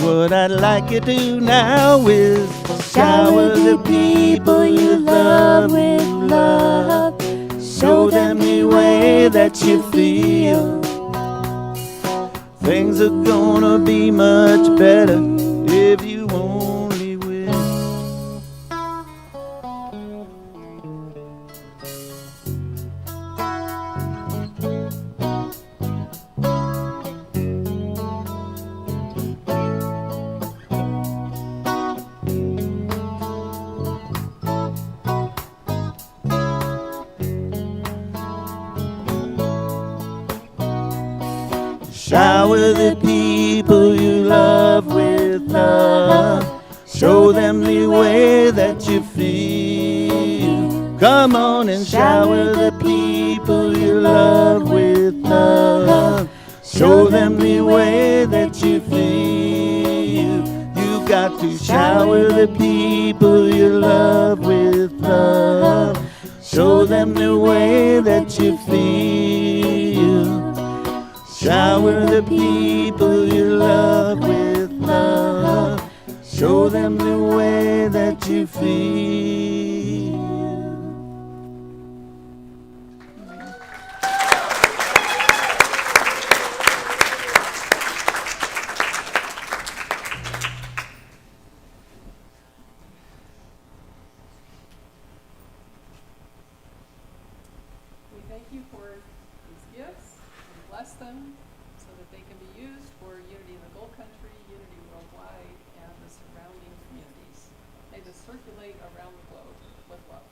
What I'd like you to do now is shower the people you love with love. Show them the way that you feel. Things are gonna be much better if you only will. Shower the people you love with love. Show them the way that you feel. Come on and shower the people you love with love. Show them the way that you feel. You got to shower the people you love with love. Show them the way that you feel. Shower the people you love with love. Show them the way that you feel. around the globe with love.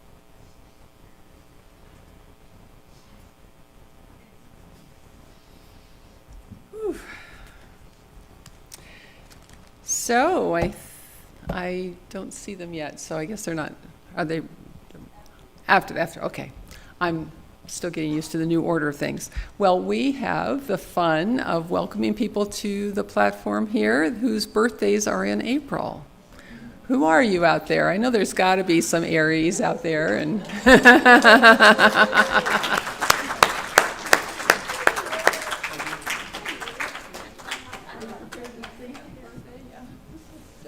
Whew. So I don't see them yet, so I guess they're not, are they, after, okay. I'm still getting used to the new order of things. Well, we have the fun of welcoming people to the platform here whose birthdays are in April. Who are you out there? I know there's got to be some Aries out there. And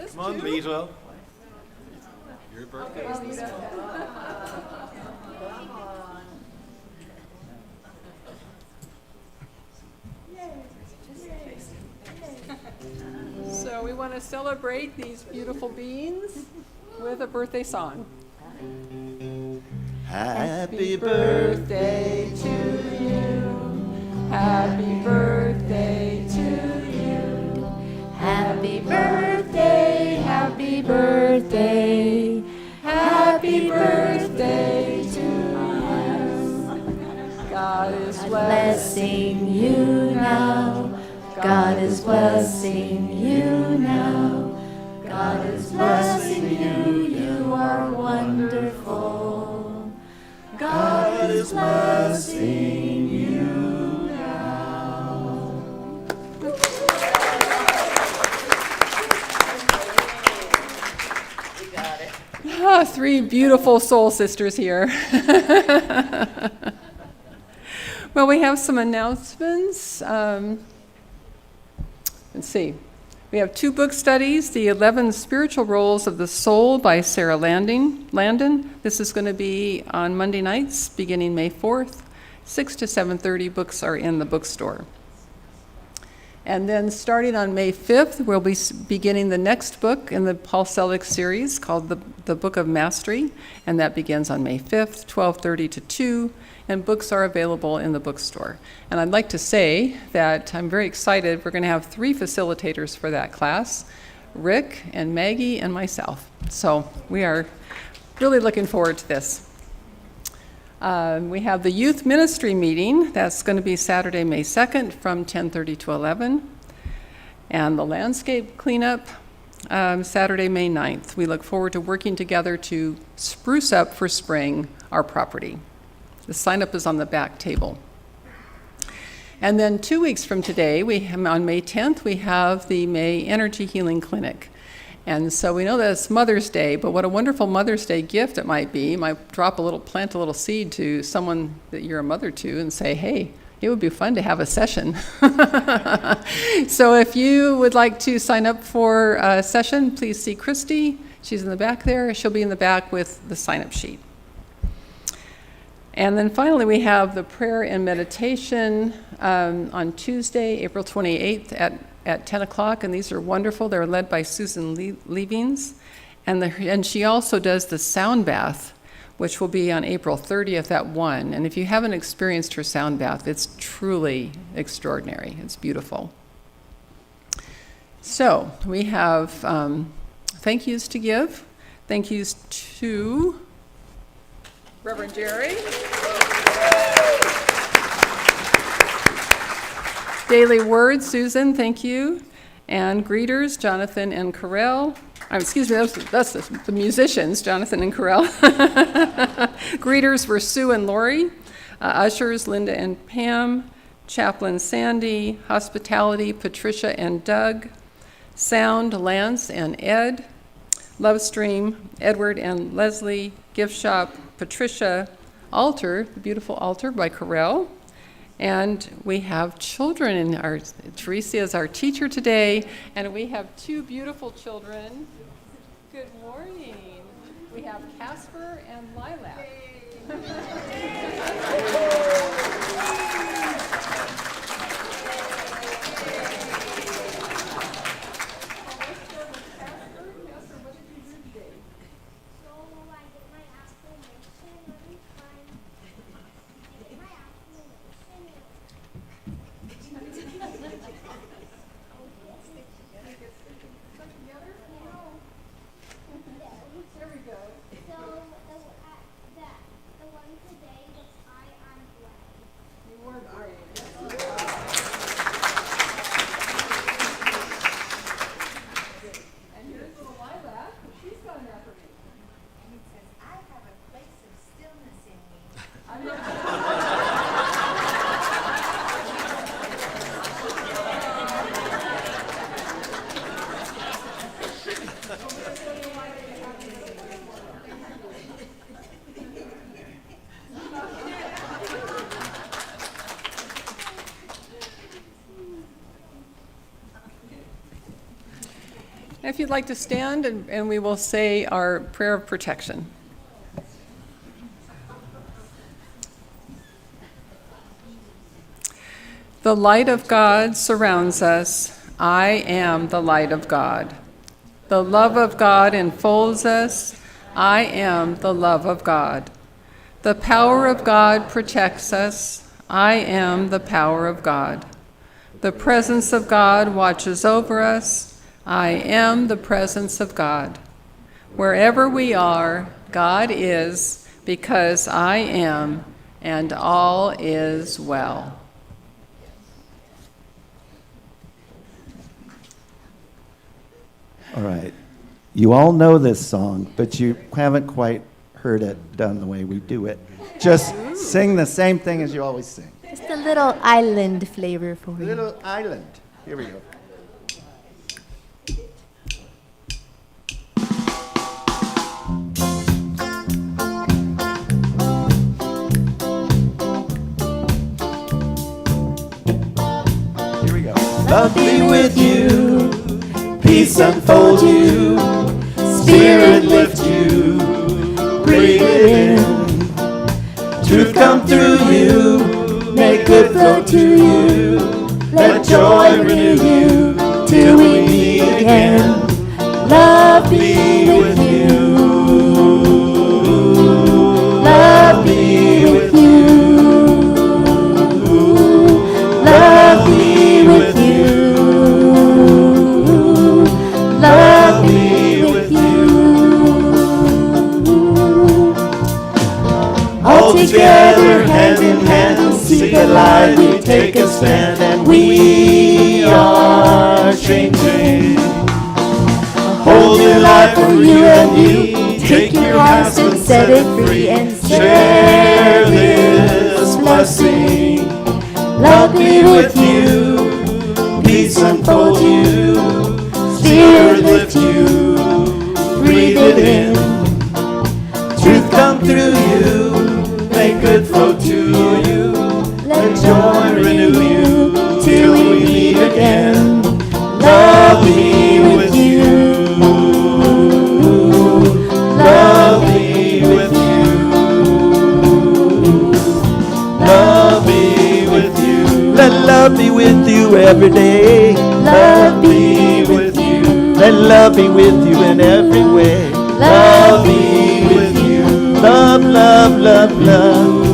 Come on, Lita. Your birthday is this month. so we want to celebrate these beautiful beings with a birthday song. Happy birthday to you. Happy birthday to you. Happy birthday, happy birthday, happy birthday to you. God is Blessing you now. God is blessing you now. God is blessing you. You are wonderful. God is blessing you now. Three beautiful soul sisters here. Well, we have some announcements. Let's see. We have 2 book studies, The 11 Spiritual Roles of the Soul by Sarah Landon. This is going to be on Monday nights, beginning May 4th. 6 to 7:30 books are in the bookstore. And then starting on May 5th, we'll be beginning the next book in the Paul Selig series called the Book of Mastery, and that begins on May 5th, 12:30 to 2, and books are available in the bookstore. And I'd like to say that I'm very excited. We're going to have 3 facilitators for that class, Rick and Maggie and myself. So we are really looking forward to this. We have the youth ministry meeting. That's going to be Saturday, May 2nd from 10:30 to 11. And the landscape cleanup, Saturday, May 9th. We look forward to working together to spruce up for spring our property. The sign up is on the back table. And then 2 weeks from today, on May 10th, we have the May Energy Healing Clinic. And so we know that it's Mother's Day, but what a wonderful Mother's Day gift it might be. You might plant a little seed to someone that you're a mother to and say, hey, it would be fun to have a session. So if you would like to sign up for a session, please see Christy. She's in the back there. She'll be in the back with the sign-up sheet. And then finally, we have the prayer and meditation on Tuesday, April 28th at 10 o'clock, and these are wonderful. They're led by Susan Levings, and she also does the sound bath, which will be on April 30th at 1. And if you haven't experienced her sound bath, it's truly extraordinary. It's beautiful. So we have thank yous to give. Thank yous to Reverend Jere. Daily Word, Susan, thank you. And greeters, Jonathan and Karel. Excuse me, that's the musicians, Jonathan and Karel. Greeters were Sue and Lori. Ushers, Linda and Pam. Chaplain Sandy. Hospitality, Patricia and Doug. Sound, Lance and Ed. Love Stream, Edward and Leslie. Gift Shop, Patricia. Altar, the beautiful altar by Karel. And we have children in Teresa is our teacher today, and we have 2 beautiful children. Good morning. We have Casper and Lilac. There we go. if you'd like to stand, and we will say our prayer of protection. The light of God surrounds us. I am the light of God. The love of God enfolds us. I am the love of God. The power of God protects us. I am the power of God. The presence of God watches over us. I am the presence of God. Wherever we are, God is, because I am, and all is well. All right. You all know this song, but you haven't quite heard it done the way we do it. Just sing the same thing as you always sing. Just a little island flavor for you. Little island. Here we go. Here we go. Love be with you, peace unfold you, spirit lift you, breathe it in. Truth come through you, make good flow to you. Let joy renew you till we meet again. Love be with you. Love be with you. Love be with you. Love be with you. All together, hand in hand, seek the light, we take a stand, and we are changing. Holy life for you and you, take your hearts and set it free, and share this blessing. Love be with you, peace unfold you, spirit lift you, breathe it in. Truth come through you, make good flow to you. Let joy renew you till we meet again. Love be with you. Love be with you. Love be with you. Let love be with you every day. Love be with you. Let love be with you in every way. Love be with you. Love, love, love, love.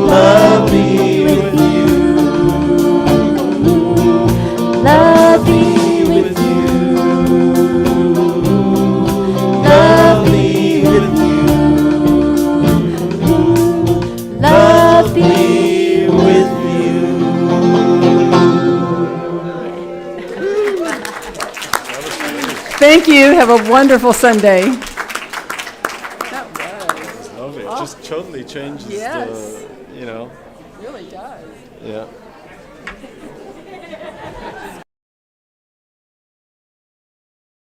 Love be with you. Love be with you. Love be with you. Love be with you. Thank you. Have a wonderful Sunday. Lovely. It just totally changes Yes. the, Really does. yeah.